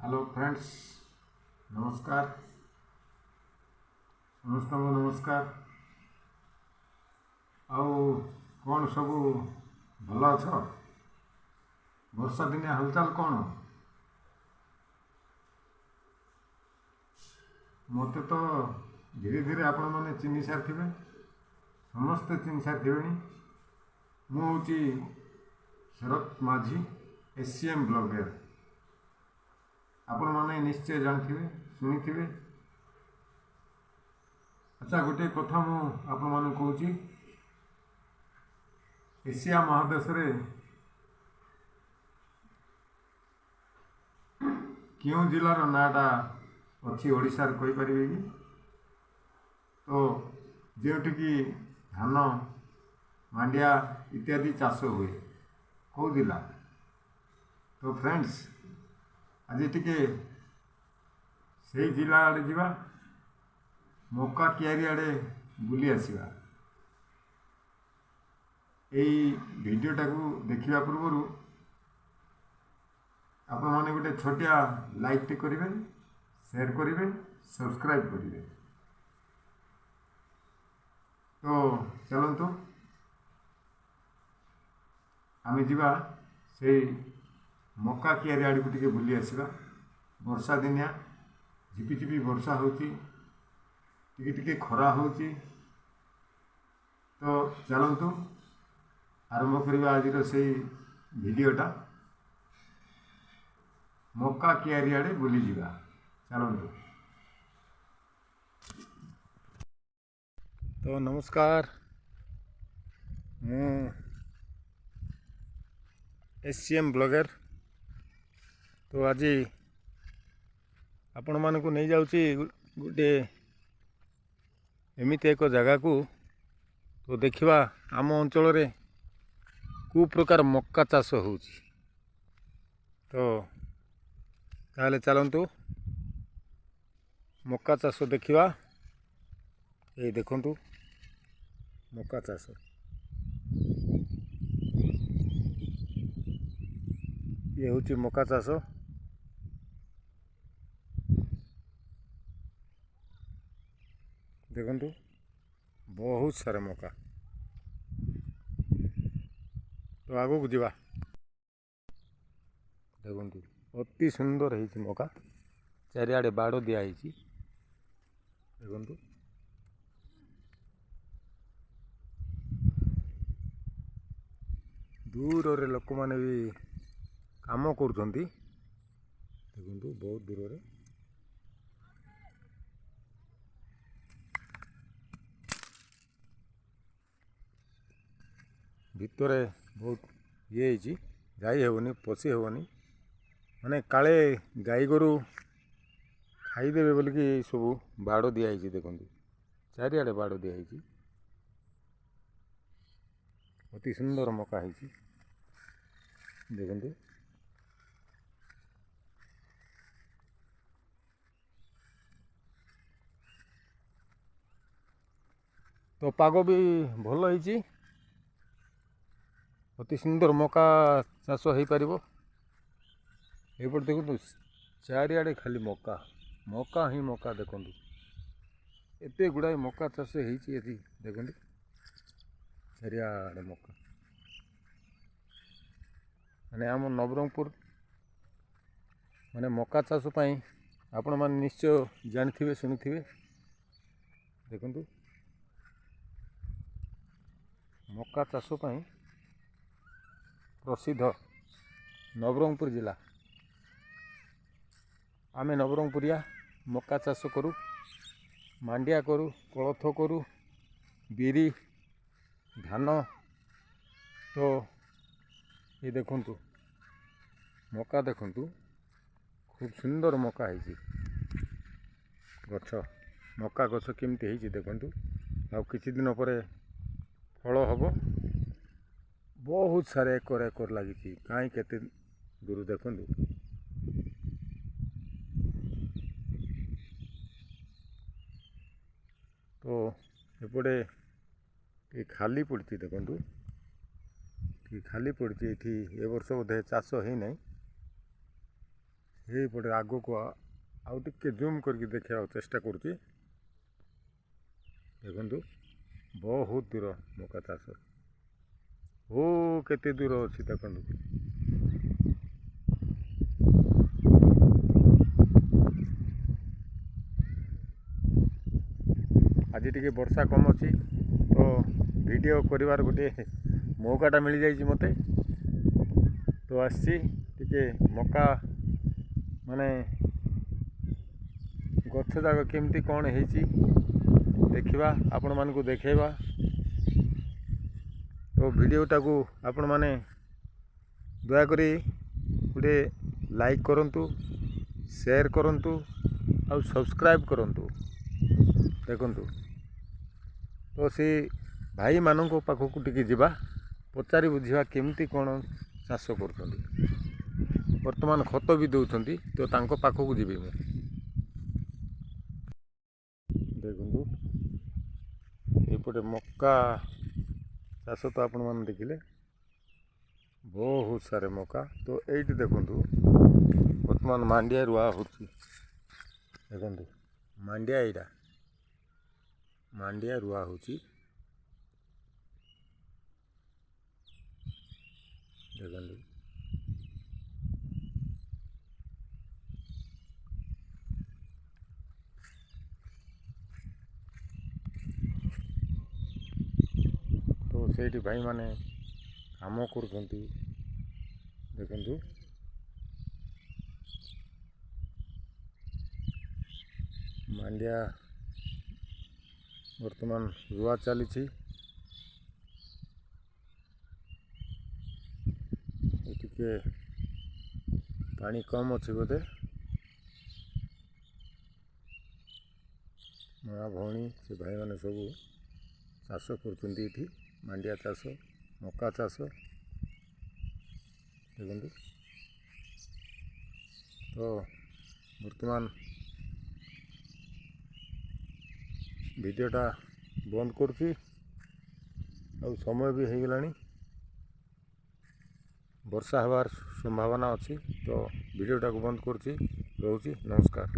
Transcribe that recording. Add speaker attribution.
Speaker 1: Hello friends, नमस्कार। समस्तଙ୍କୁ नमस्कार। आउ कौन सबू भल अछ? वर्षा दिनिया हालचाल कौन? मत तो धीरे धीरे आपण मैंने चिन्ह सारी, समस्ते चिन्ह सारी। मुझे शरत माझी, एसीएम ब्लॉगर। आपण मैंने निश्चय जानते शुणी। अच्छा, गोटे कथा मुझे कहूँ, एशिया महादेश रे क्यों जिलार नाटा अच्छी ओडिशार कहीपर कि? तो जोटिकी धान, मांडिया इत्यादि चाष हुए, कौ जिला? तो फ्रेंड्स, आज टिके से जिला आड़े जावा, मक्का कियारी आड़े बुली आसवा। यही भिडियोटा को देखा पूर्व आपण मैंने गोटे छोटिया लाइक टे करेंगे, शेयर करेंगे, सब्सक्राइब करेंगे। तो चलतु आम जा से मक्का कियारी आड़ को टे बुली आसवा। वर्षा दिनिया झिपिझिपि वर्षा होती, टिके खरा होती। तो चलतु आरंभ करवा आज से भिडियोटा, मक्का कियारी आड़े बुली जावा। चलतु। तो नमस्कार, मु एसीएम ब्लॉगर। तो आज आपण मानक नहीं जाऊँगी गोटे एमती एक जगह को। तो देखा आम अंचल रे कु प्रकार मक्का चाष हो। तो ताले चलतु मक्का चाष देखा। ये देखंतु मक्का चाष, ये हूँ मक्का चाष। देखंतु बहुत सारा मक्का। तो आगो को जीवा। देखंतु अति सुंदर है मक्का, चारिआडे बाड़ दिखाई। देखंतु दूर रे लोक माने भी काम करुछंती। देखंतु बहुत दूर रे भितरे बहुत ये जाई हेबनी, पशि हेबनी, माने काले गाई गोरु खाईदेवे बोलिकी सब बाड़ दिखाई। देखंतु चारिआडे बाड़ दिखाई। अति सुंदर मक्का है। देखंतु तो पाग भी भल है। अति सुंदर मक्का चाष हो पार। एपटे देखो चारिआडे खाली मक्का, मक्का ही मक्का। देखंतु एते गुड़ाए मक्का चाष होती। देखंतु चारिआडे मक्का। माने आम नवरंगपुर माने मक्का चाष पाई आपण माने निश्चय जानथिबे, शुणुथिबे। देखंतु मक्का चाष पाई प्रसिद्ध नवरंगपुर जिला। आमे नवरंगपुरिया मक्का चाष करूँ, मांडिया करूँ, कोलथ करूँ, बिरी, धान। तो ये देखंतु मक्का, देखंतु खूब सुंदर मक्का है। गछ मक्का गछ केमती है देखंतु। आ किछि दिन पर फल हबो। बहुत सारे एकर एकर लगी कहीं केते दूर। देखंतु तो एपटे खाली पड़ी। देखंतु खाली पड़ी। ये वर्ष बोधे चाष हो नहीं। ଏଇପଟେ ଆଗକୁ ଆଉ ଟିକେ ଜୁମ୍ କରିକି ଦେଖିବାକୁ ଚେଷ୍ଟା କରୁଛି। ଦେଖନ୍ତୁ ବହୁତ ଦୂର ମକା ଚାଷ, ଓ କେତେ ଦୂର ଅଛି ଦେଖନ୍ତୁ। ଆଜି ଟିକେ ବର୍ଷା କମ୍ ଅଛି ତ ଭିଡ଼ିଓ କରିବାର ଗୋଟିଏ ମୌକାଟା ମିଳିଯାଇଛି ମୋତେ। ତ ଆସିଛି ଟିକେ ମକା ମାନେ ଗଛ ଯାକ କେମିତି କ'ଣ ହେଇଛି ଦେଖିବା, ଆପଣମାନଙ୍କୁ ଦେଖେଇବା। ତ ଭିଡ଼ିଓଟାକୁ ଆପଣମାନେ ଦୟାକରି ଗୋଟେ ଲାଇକ୍ କରନ୍ତୁ, ସେୟାର କରନ୍ତୁ ଆଉ ସବସ୍କ୍ରାଇବ୍ କରନ୍ତୁ। ଦେଖନ୍ତୁ ତ ସେ ଭାଇମାନଙ୍କ ପାଖକୁ ଟିକେ ଯିବା, ପଚାରି ବୁଝିବା କେମିତି କ'ଣ ଚାଷ କରୁଛନ୍ତି। ବର୍ତ୍ତମାନ ଖତ ବି ଦେଉଛନ୍ତି, ତ ତାଙ୍କ ପାଖକୁ ଯିବି ମୁଁ। ଦେଖନ୍ତୁ ଏପଟେ ମକା ଚାଷ ତ ଆପଣମାନେ ଦେଖିଲେ, ବହୁତ ସାରା ମକା। ତ ଏଇଠି ଦେଖନ୍ତୁ ବର୍ତ୍ତମାନ ମାଣ୍ଡିଆ ରୁଆ ହେଉଛି। ଦେଖନ୍ତୁ ମାଣ୍ଡିଆ, ଏଇଟା ମାଣ୍ଡିଆ ରୁଆ ହେଉଛି। ଦେଖନ୍ତୁ ତ ସେଇଠି ଭାଇମାନେ କାମ କରୁଛନ୍ତି। ଦେଖନ୍ତୁ ମାଣ୍ଡିଆ ବର୍ତ୍ତମାନ ରୁଆ ଚାଲିଛି। ଟିକେ ପାଣି କମ୍ ଅଛି ବୋଧେ, ମା ଭଉଣୀ ସେ ଭାଇମାନେ ସବୁ ଚାଷ କରୁଛନ୍ତି ଏଠି, ମାଣ୍ଡିଆ ଚାଷ, ମକା ଚାଷ। ଦେଖନ୍ତୁ ତ ବର୍ତ୍ତମାନ ଭିଡ଼ିଓଟା ବନ୍ଦ କରୁଛି, ଆଉ ସମୟ ବି ହେଇଗଲାଣି, ବର୍ଷା ହେବାର ସମ୍ଭାବନା ଅଛି। ତ ଭିଡ଼ିଓଟାକୁ ବନ୍ଦ କରୁଛି, ରହୁଛି, ନମସ୍କାର।